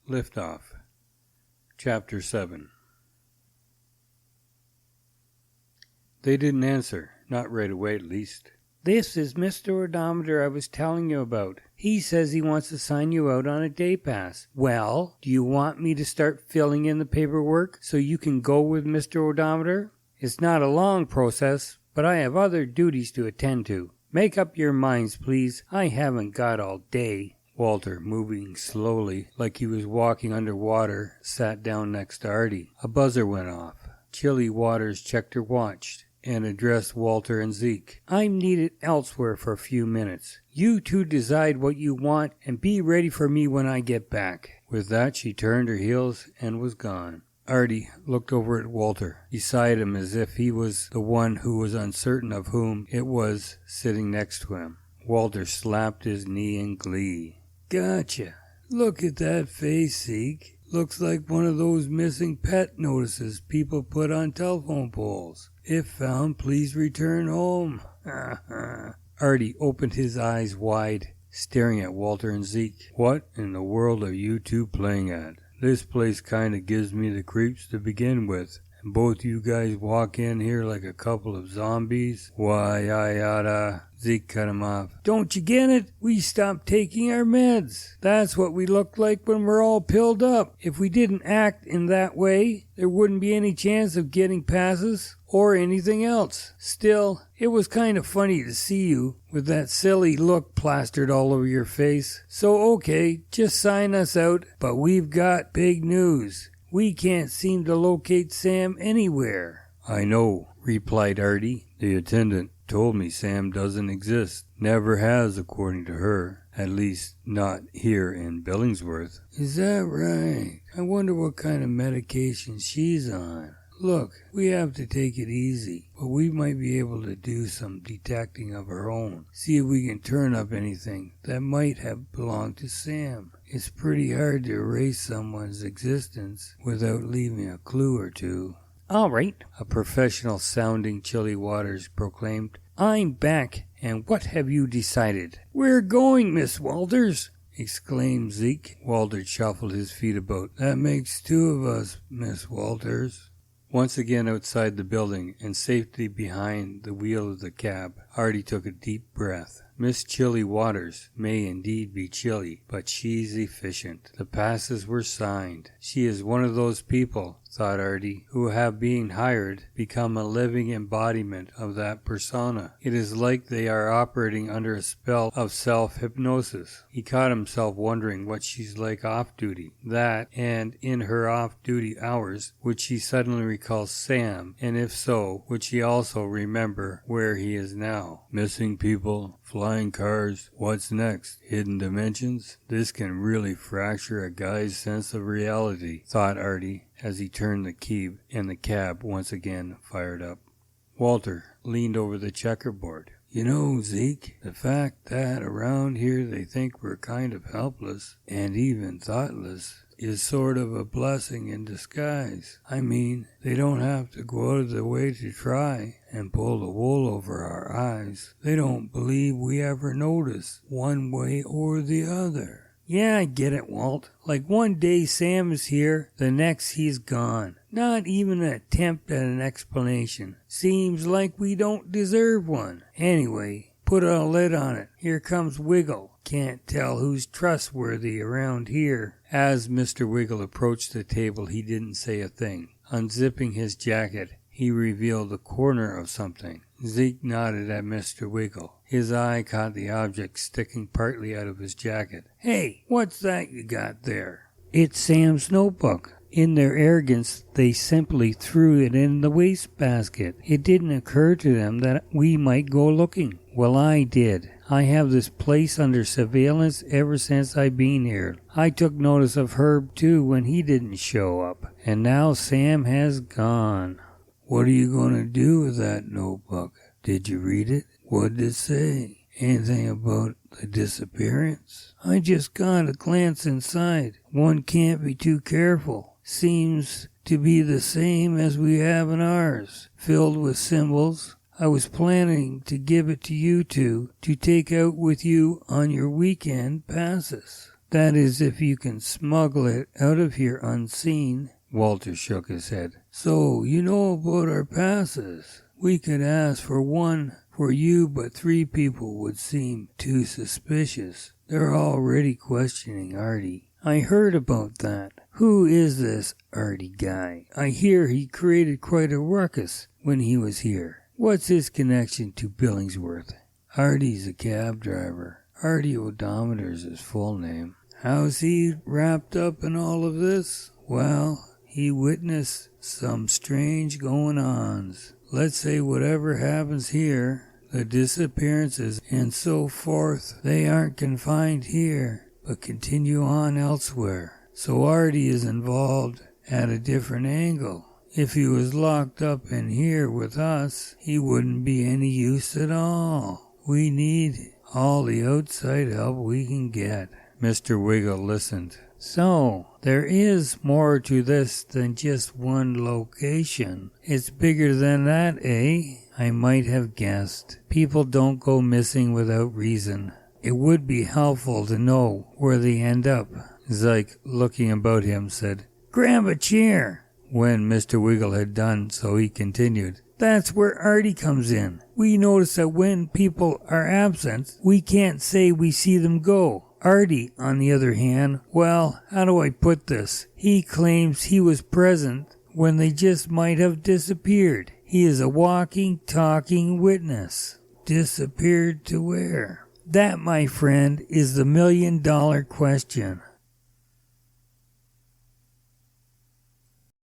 Liftoff. Chapter 7. They didn't answer, not right away at least. "This is Mr. Odometer I was telling you about. He says he wants to sign you out on a day pass. Well, do you want me to start filling in the paperwork so you can go with Mr. Odometer? It's not a long process, but I have other duties to attend to. Make up your minds, please. I haven't got all day." Walter, moving slowly, like he was walking underwater, sat down next to Artie. A buzzer went off. Chilly Waters checked her watch and addressed Walter and Zeke. "I'm needed elsewhere for a few minutes. You two decide what you want and be ready for me when I get back." With that, she turned her heels and was gone. Artie looked over at Walter, beside him as if he was the one who was uncertain of whom it was sitting next to him. Walter slapped his knee in glee. "Gotcha. Look at that face, Zeke. Looks like one of those missing pet notices people put on telephone poles. If found, please return home." Artie opened his eyes wide, staring at Walter and Zeke. "What in the world are you two playing at? This place kinda gives me the creeps to begin with. And both you guys walk in here like a couple of zombies? Why, I oughta..." Zeke cut him off. "Don't you get it? We stopped taking our meds. That's what we look like when we're all pilled up. If we didn't act in that way, there wouldn't be any chance of getting passes or anything else. Still, it was kind of funny to see you with that silly look plastered all over your face. So okay, just sign us out, but we've got big news. We can't seem to locate Sam anywhere." "I know," replied Artie. "The attendant told me Sam doesn't exist. Never has, according to her. At least, not here in Billingsworth." "Is that right? I wonder what kind of medication she's on. Look, we have to take it easy, but we might be able to do some detecting of our own. See if we can turn up anything that might have belonged to Sam. It's pretty hard to erase someone's existence without leaving a clue or two." "All right," a professional-sounding Chilly Waters proclaimed. "I'm back, and what have you decided?" "We're going, Miss Walters," exclaimed Zeke. Walter shuffled his feet about. "That makes two of us, Miss Walters." Once again outside the building and safely behind the wheel of the cab, Artie took a deep breath. Miss Chilly Waters may indeed be chilly, but she's efficient. The passes were signed. She is one of those people, thought Artie, who have, being hired, become a living embodiment of that persona. It is like they are operating under a spell of self-hypnosis. He caught himself wondering what she's like off-duty. That, and in her off-duty hours, would she suddenly recall Sam, and if so, would she also remember where he is now? Missing people, flying cars, what's next? Hidden dimensions? This can really fracture a guy's sense of reality, thought Artie, as he turned the key and the cab once again fired up. Walter leaned over the checkerboard. "You know, Zeke, the fact that around here they think we're kind of helpless and even thoughtless is sort of a blessing in disguise. I mean, they don't have to go out of their way to try and pull the wool over our eyes. They don't believe we ever notice, one way or the other." "Yeah, I get it, Walt. Like one day Sam is here, the next he's gone. Not even an attempt at an explanation. Seems like we don't deserve one. Anyway, put a lid on it. Here comes Wiggle. Can't tell who's trustworthy around here." As Mr. Wiggle approached the table, he didn't say a thing. Unzipping his jacket, he revealed the corner of something. Zeke nodded at Mr. Wiggle. His eye caught the object sticking partly out of his jacket. "Hey, what's that you got there?" "It's Sam's notebook. In their arrogance, they simply threw it in the wastebasket. It didn't occur to them that we might go looking. Well, I did. I have this place under surveillance ever since I've been here. I took notice of Herb, too, when he didn't show up. And now Sam has gone." "What are you going to do with that notebook? Did you read it? What did it say? Anything about the disappearance?" "I just got a glance inside. One can't be too careful. Seems to be the same as we have in ours, filled with symbols. I was planning to give it to you two to take out with you on your weekend passes." That is, if you can smuggle it out of here unseen. Walter shook his head. So, you know about our passes. We could ask for one for you, but 3 people would seem too suspicious. They're already questioning Artie. I heard about that. Who is this Artie guy? I hear he created quite a ruckus when he was here. What's his connection to Billingsworth? Artie's a cab driver. Artie Odometer's his full name. How's he wrapped up in all of this? Well, he witnessed some strange going-ons. Let's say whatever happens here, the disappearances and so forth, they aren't confined here, but continue on elsewhere. So Artie is involved at a different angle. If he was locked up in here with us, he wouldn't be any use at all. We need all the outside help we can get. Mr. Wiggle listened. So, there is more to this than just one location. It's bigger than that, eh? I might have guessed. People don't go missing without reason. It would be helpful to know where they end up. Zyke, looking about him, said, Grab a chair. When Mr. Wiggle had done so, he continued, That's where Artie comes in. We notice that when people are absent, we can't say we see them go. Artie, on the other hand, well, how do I put this? He claims he was present when they just might have disappeared. He is a walking, talking witness. Disappeared to where? That, my friend, is the $1,000,000 question.